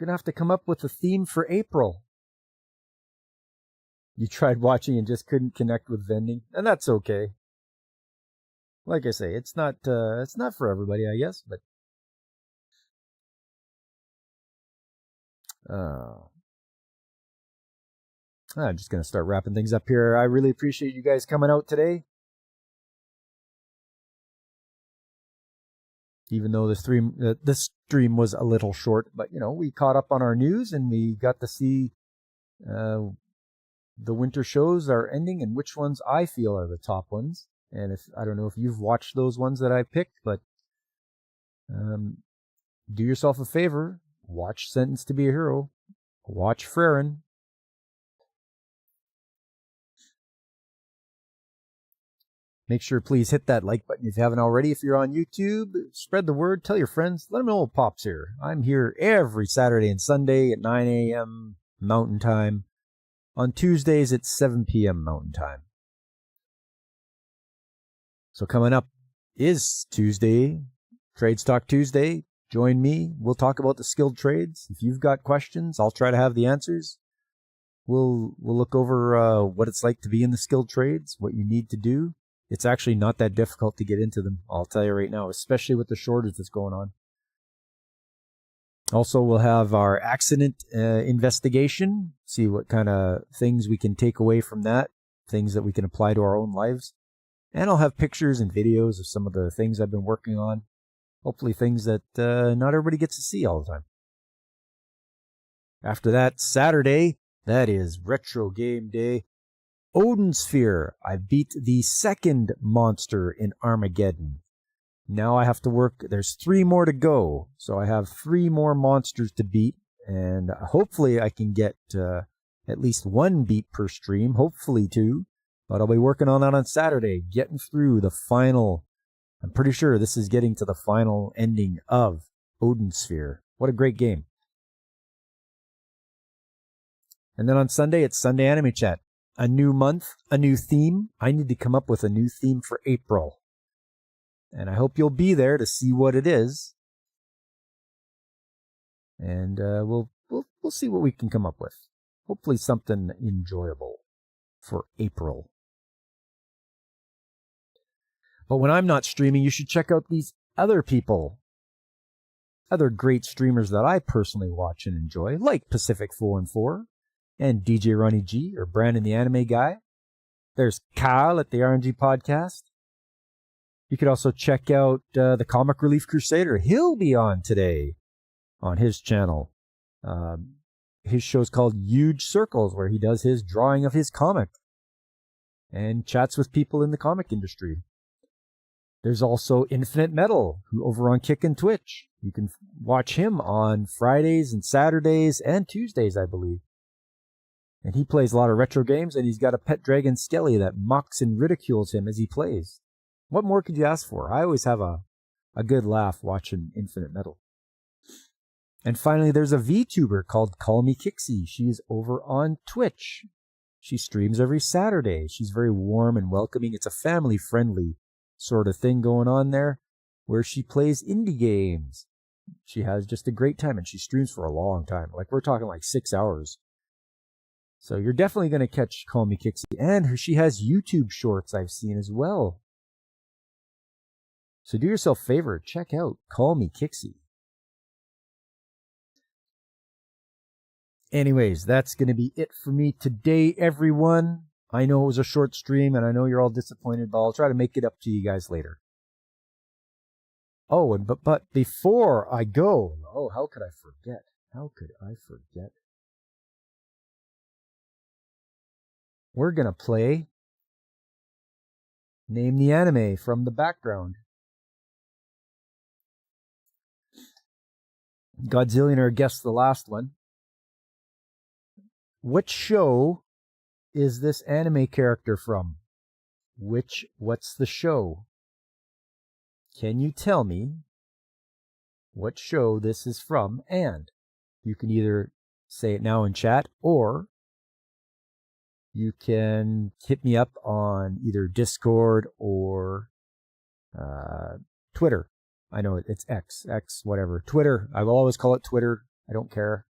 I'm gonna have to come up with a theme for April. You tried watching and just couldn't connect with vending, and that's okay. Like I say, it's not for everybody, I guess, but I'm just gonna start wrapping things up here. I really appreciate you guys coming out today. Even though this stream was a little short, but we caught up on our news and we got to see the winter shows are ending and which ones I feel are the top ones. And I don't know if you've watched those ones that I picked, but do yourself a favor, watch Sentenced to be a Hero, watch Freren. Make sure, please, hit that like button if you haven't already. If you're on YouTube, spread the word. Tell your friends. Let them know Pop's here. I'm here every Saturday and Sunday at 9 a.m. Mountain Time. On Tuesdays, it's 7 p.m. Mountain Time. So coming up is Tuesday, Trades Talk Tuesday. Join me. We'll talk about the skilled trades. If you've got questions, I'll try to have the answers. We'll look over what it's like to be in the skilled trades, what you need to do. It's actually not that difficult to get into them, I'll tell you right now, especially with the shortage that's going on. Also, we'll have our accident investigation, see what kind of things we can take away from that, things that we can apply to our own lives. And I'll have pictures and videos of some of the things I've been working on. Hopefully things that not everybody gets to see all the time. After that, Saturday, that is Retro Game Day. Odin Sphere. I beat the second monster in Armageddon. Now I have to work. There's 3 more to go. So I have 3 more monsters to beat. And hopefully I can get at least 1 beat per stream. Hopefully 2. But I'll be working on that on Saturday. Getting through the final. I'm pretty sure this is getting to the final ending of Odin Sphere. What a great game. And then on Sunday, it's Sunday Anime Chat. A new month, a new theme. I need to come up with a new theme for April. And I hope you'll be there to see what it is. And we'll see what we can come up with. Hopefully something enjoyable for April. But when I'm not streaming, you should check out these other people. Other great streamers that I personally watch and enjoy, like Pacific414 and DJ Ronnie G, or Brandon the Anime Guy. There's Kyle at the RNG Podcast. You could also check out the Comic Relief Crusader. He'll be on today on his channel. His show's called Huge Circles, where he does his drawing of his comic and chats with people in the comic industry. There's also Infinite Metal, who over on Kick and Twitch. You can watch him on Fridays and Saturdays and Tuesdays, I believe. And he plays a lot of retro games, and he's got a pet dragon, Skelly, that mocks and ridicules him as he plays. What more could you ask for? I always have a good laugh watching Infinite Metal. And finally, there's a VTuber called Call Me Kixie. She's over on Twitch. She streams every Saturday. She's very warm and welcoming. It's a family-friendly sort of thing going on there, where she plays indie games. She has just a great time, and she streams for a long time. Like, we're talking like 6 hours. So you're definitely going to catch Call Me Kixie. And she has YouTube shorts I've seen as well. So do yourself a favor, check out Call Me Kixie. Anyways, that's going to be it for me today, everyone. I know it was a short stream, and I know you're all disappointed, but I'll try to make it up to you guys later. Oh, and but before I go, how could I forget? How could I forget? We're going to play Name the Anime from the background. Godzillionaire guessed the last one. Which show is this anime character from? What's the show? Can you tell me what show this is from? And you can either say it now in chat, or you can hit me up on either Discord or Twitter. I know it's X, whatever. Twitter. I will always call it Twitter. I don't care.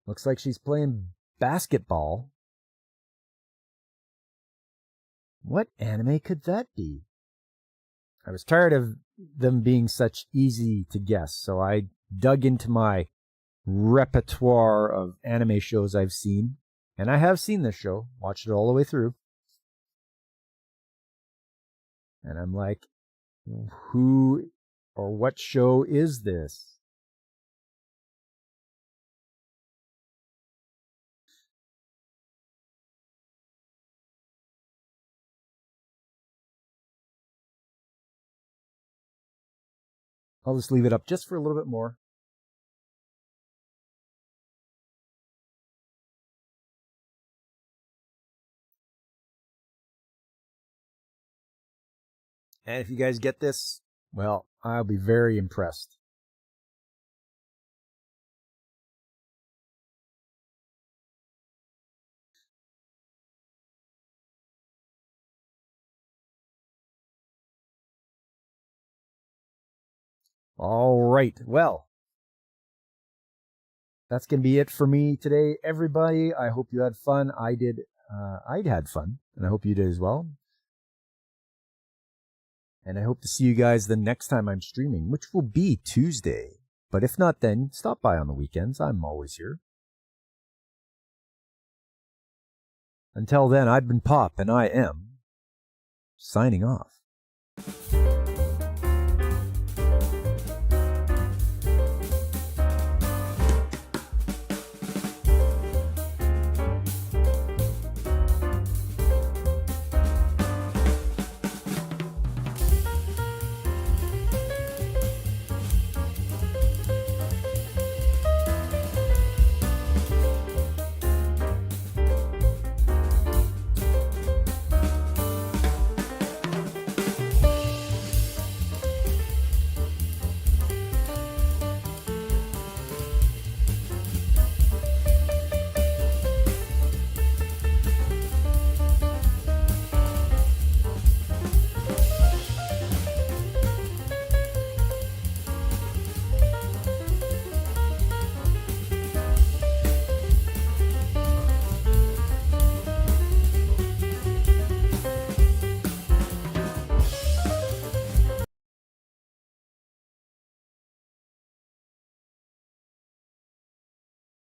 Looks like she's playing basketball. What anime could that be? I was tired of them being such easy to guess, so I dug into my repertoire of anime shows I've seen. And I have seen this show, watched it all the way through. And I'm like, who or what show is this? I'll just leave it up just for a little bit more. And if you guys get this, well, I'll be very impressed. All right. Well, that's going to be it for me today, everybody. I hope you had fun. I did. I had fun, and I hope you did as well. And I hope to see you guys the next time I'm streaming, which will be Tuesday. But if not, then stop by on the weekends. I'm always here. Until then, I've been Pop, and I am signing off.